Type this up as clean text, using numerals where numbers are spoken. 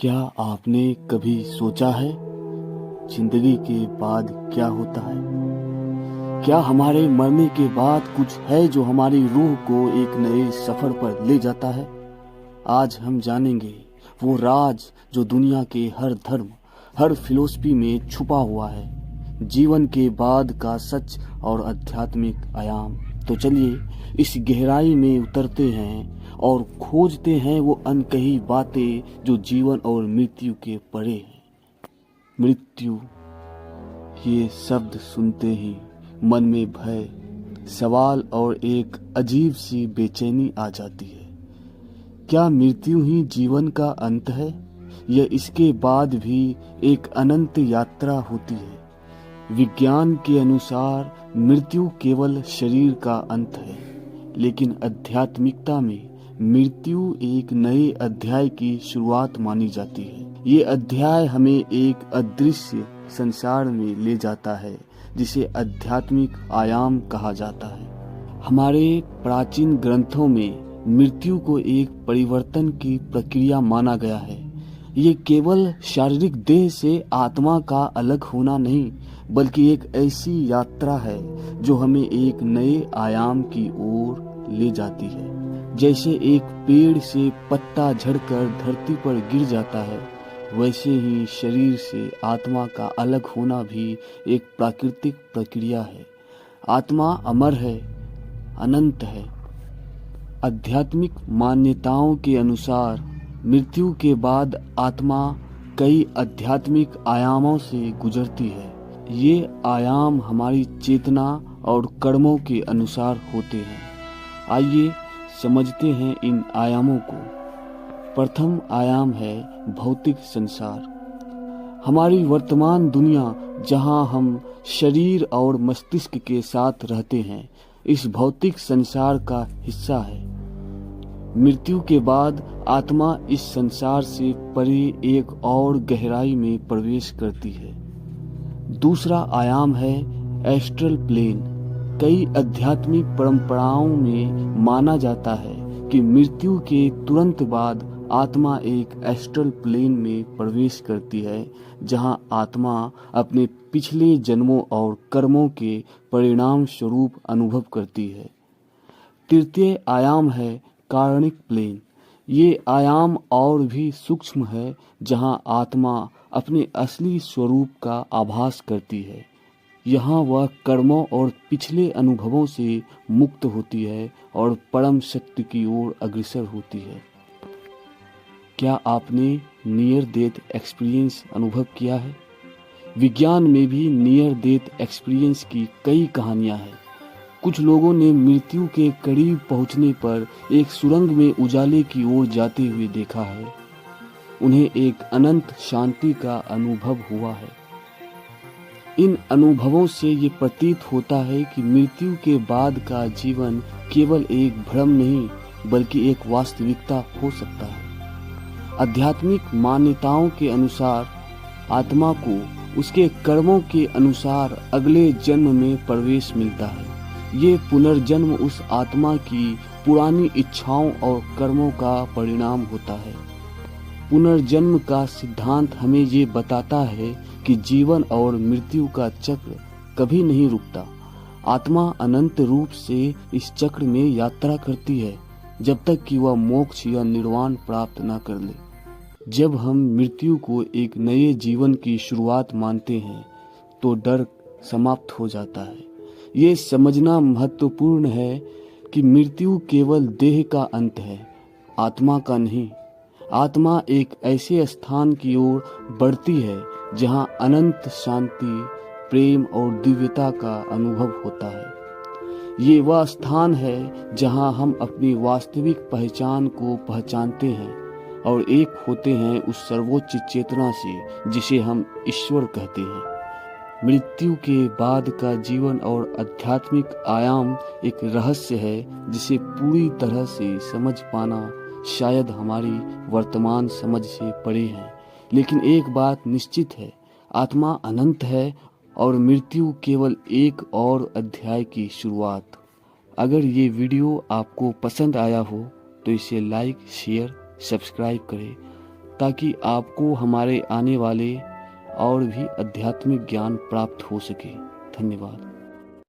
क्या आपने कभी सोचा है जिंदगी के बाद क्या होता है? क्या हमारे मरने के बाद कुछ है जो हमारी रूह को एक नए सफर पर ले जाता है? आज हम जानेंगे वो राज जो दुनिया के हर धर्म, हर फिलॉसफी में छुपा हुआ है, जीवन के बाद का सच और आध्यात्मिक आयाम। तो चलिए इस गहराई में उतरते हैं और खोजते हैं वो अनकही बातें जो जीवन और मृत्यु के परे हैं। मृत्यु, ये शब्द सुनते ही मन में भय, सवाल और एक अजीब सी बेचैनी आ जाती है। क्या मृत्यु ही जीवन का अंत है या इसके बाद भी एक अनंत यात्रा होती है? विज्ञान के अनुसार मृत्यु केवल शरीर का अंत है, लेकिन आध्यात्मिकता में मृत्यु एक नए अध्याय की शुरुआत मानी जाती है। ये अध्याय हमें एक अदृश्य संसार में ले जाता है जिसे आध्यात्मिक आयाम कहा जाता है। हमारे प्राचीन ग्रंथों में मृत्यु को एक परिवर्तन की प्रक्रिया माना गया है। ये केवल शारीरिक देह से आत्मा का अलग होना नहीं, बल्कि एक ऐसी यात्रा है जो हमें एक नए आयाम की ओर ले जाती है। जैसे एक पेड़ से पत्ता झड़कर धरती पर गिर जाता है, वैसे ही शरीर से आत्मा का अलग होना भी एक प्राकृतिक प्रक्रिया है। आत्मा अमर है, अनंत है। आध्यात्मिक मान्यताओं के अनुसार मृत्यु के बाद आत्मा कई आध्यात्मिक आयामों से गुजरती है। ये आयाम हमारी चेतना और कर्मों के अनुसार होते हैं। आइए समझते हैं इन आयामों को। प्रथम आयाम है भौतिक संसार। हमारी वर्तमान दुनिया, जहां हम शरीर और मस्तिष्क के साथ रहते हैं, इस भौतिक संसार का हिस्सा है। मृत्यु के बाद आत्मा इस संसार से परे एक और गहराई में प्रवेश करती है। दूसरा आयाम है एस्ट्रल प्लेन। कई आध्यात्मिक परंपराओं में माना जाता है कि मृत्यु के तुरंत बाद आत्मा एक एस्ट्रल प्लेन में प्रवेश करती है, जहां आत्मा अपने पिछले जन्मों और कर्मों के परिणाम स्वरूप अनुभव करती है। तृतीय आयाम है कारणिक प्लेन। ये आयाम और भी सूक्ष्म है, जहां आत्मा अपने असली स्वरूप का आभास करती है। यहाँ वह कर्मों और पिछले अनुभवों से मुक्त होती है और परम शक्ति की ओर अग्रसर होती है। क्या आपने नियर डेथ एक्सपीरियंस अनुभव किया है? विज्ञान में भी नियर डेथ एक्सपीरियंस की कई कहानियां हैं। कुछ लोगों ने मृत्यु के करीब पहुंचने पर एक सुरंग में उजाले की ओर जाते हुए देखा है। उन्हें एक अनंत शांति का अनुभव हुआ है। इन अनुभवों से ये प्रतीत होता है कि मृत्यु के बाद का जीवन केवल एक भ्रम नहीं, बल्कि एक वास्तविकता हो सकता है। आध्यात्मिक मान्यताओं के अनुसार आत्मा को उसके कर्मों के अनुसार अगले जन्म में प्रवेश मिलता है। ये पुनर्जन्म उस आत्मा की पुरानी इच्छाओं और कर्मों का परिणाम होता है। पुनर्जन्म का सिद्धांत हमें ये बताता है कि जीवन और मृत्यु का चक्र कभी नहीं रुकता। आत्मा अनंत रूप से इस चक्र में यात्रा करती है, जब तक कि वह मोक्ष या निर्वाण प्राप्त न कर ले। जब हम मृत्यु को एक नए जीवन की शुरुआत मानते हैं, तो डर समाप्त हो जाता है। ये समझना महत्वपूर्ण है कि मृत्यु केवल देह का अंत है, आत्मा का नहीं। आत्मा एक ऐसे स्थान की ओर बढ़ती है जहां अनंत शांति, प्रेम और दिव्यता का अनुभव होता है। ये वह स्थान है जहां हम अपनी वास्तविक पहचान को पहचानते हैं और एक होते हैं उस सर्वोच्च चेतना से जिसे हम ईश्वर कहते हैं। मृत्यु के बाद का जीवन और आध्यात्मिक आयाम एक रहस्य है जिसे पूरी तरह से समझ पाना शायद हमारी वर्तमान समझ से परे है। लेकिन एक बात निश्चित है, आत्मा अनंत है और मृत्यु केवल एक और अध्याय की शुरुआत। अगर ये वीडियो आपको पसंद आया हो तो इसे लाइक, शेयर, सब्सक्राइब करें ताकि आपको हमारे आने वाले और भी आध्यात्मिक ज्ञान प्राप्त हो सके। धन्यवाद।